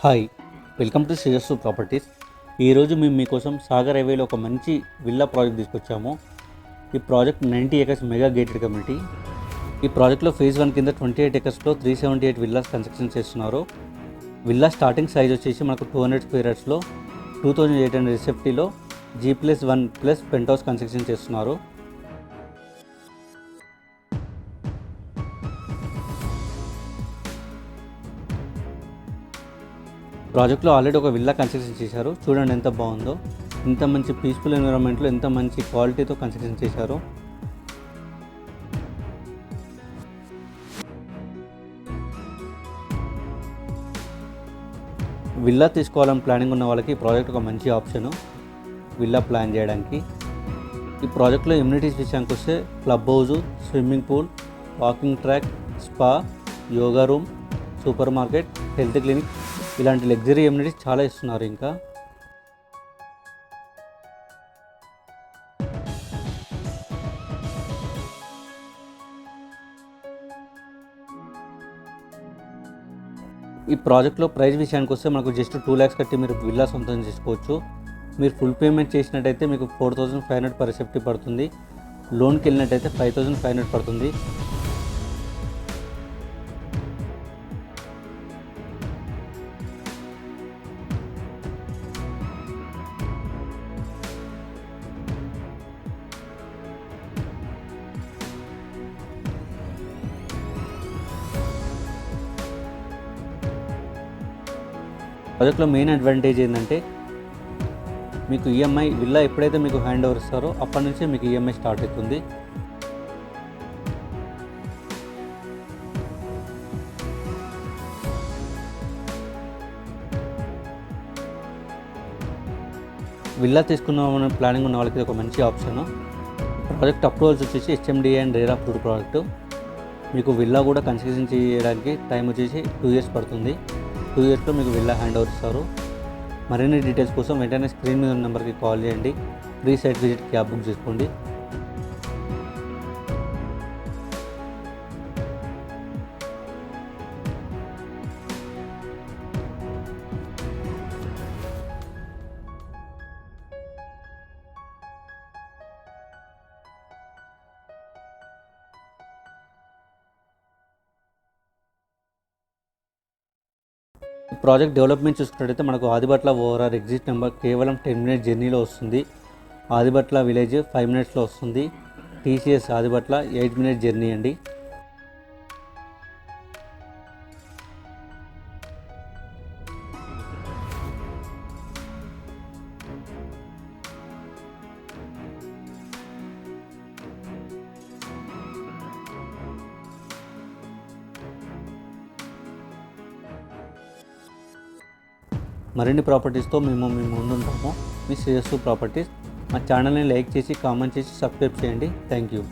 Hi, welcome to శ్రేయస్సు properties. ఈరోజు మేము మీకోసం సాగర్ హైవేలో ఒక మంచి విల్లా ప్రాజెక్ట్ తీసుకొచ్చాము. ఈ project 90 acres mega gated community. ఈ ప్రాజెక్ట్లో ఫేజ్ 1 కింద 28 acresలో 378 విల్లాస్ కన్స్ట్రక్షన్ చేస్తున్నారు. విల్లా స్టార్టింగ్ సైజ్ వచ్చేసి మనకు 200 స్క్వేర్ యార్డ్స్లో 2800 SFTలో G+1+ పెంట్ హౌస్ కన్స్ట్రక్షన్ చేస్తున్నారు. ప్రాజెక్ట్లో ఆల్రెడీ ఒక విల్లా కన్స్ట్రక్షన్ చేశారు. చూడండి ఎంత బాగుందో. ఇంత మంచి పీస్ఫుల్ ఎన్విరాన్మెంట్లో ఎంత మంచి క్వాలిటీతో కన్స్ట్రక్షన్ చేశారు. విల్లా తీసుకోవాలని ప్లానింగ్ ఉన్న వాళ్ళకి ఈ ప్రాజెక్ట్ ఒక మంచి ఆప్షను విల్లా ప్లాన్ చేయడానికి. ఈ ప్రాజెక్ట్లో ఎమ్యూనిటీస్ విషయానికి వస్తే club house, swimming pool, walking track, spa, yoga room, super market, health clinic ఇలాంటి లగ్జరీ ఎమ్యూనిటీస్ చాలా ఇస్తున్నారు. ఇంకా ఈ ప్రాజెక్ట్లో ప్రైస్ విషయానికి వస్తే మనకు జస్ట్ 2 lakhs కట్టి మీరు విల్లా సొంతం చేసుకోవచ్చు. మీరు ఫుల్ పేమెంట్ చేసినట్టయితే మీకు 4500 per SFT పడుతుంది. లోన్కి వెళ్ళినట్టయితే 5500 పడుతుంది. ప్రాజెక్ట్లో మెయిన్ అడ్వాంటేజ్ ఏంటంటే మీకు ఈఎంఐ విల్లా ఎప్పుడైతే మీకు హ్యాండ్ ఓవర్ ఇస్తారో అప్పటి నుంచే మీకు ఈఎంఐ స్టార్ట్ అవుతుంది. విల్లా తీసుకున్నామని ప్లానింగ్ ఉన్న వాళ్ళకి ఒక మంచి ఆప్షన్. ప్రాజెక్ట్ అప్రూవల్స్ వచ్చేసి HMDA and RERA approved project. మీకు విల్లా కూడా కన్స్ట్రక్షన్ చేయడానికి టైం వచ్చేసి 2 years పడుతుంది. 2 yearsలో మీకు విల్లా హ్యాండ్ ఓవర్ ఇస్తారు. మరిన్ని డీటెయిల్స్ కోసం వెంటనే స్క్రీన్ మీద ఉన్న నెంబర్కి కాల్ చేయండి. Free site visit cab book చేసుకోండి. ప్రాజెక్ట్ డెవలప్మెంట్ చూసుకున్నట్టయితే మనకు ఆదిబట్ల ఓవరాల్ ఎగ్జిట్ నెంబర్ కేవలం 10 minutes జర్నీలో వస్తుంది. ఆదిబట్ల విలేజ్ 5 minutesలో వస్తుంది. TCS ఆదిబట్ల 8 minutes జర్నీ అండి. మరిన్ని ప్రాపర్టీస్తో మేము ముందుంటాము. మీ శ్రేయస్సు ప్రాపర్టీస్. మా ఛానల్ని లైక్ చేసి కామెంట్ చేసి సబ్స్క్రైబ్ చేయండి. Thank you.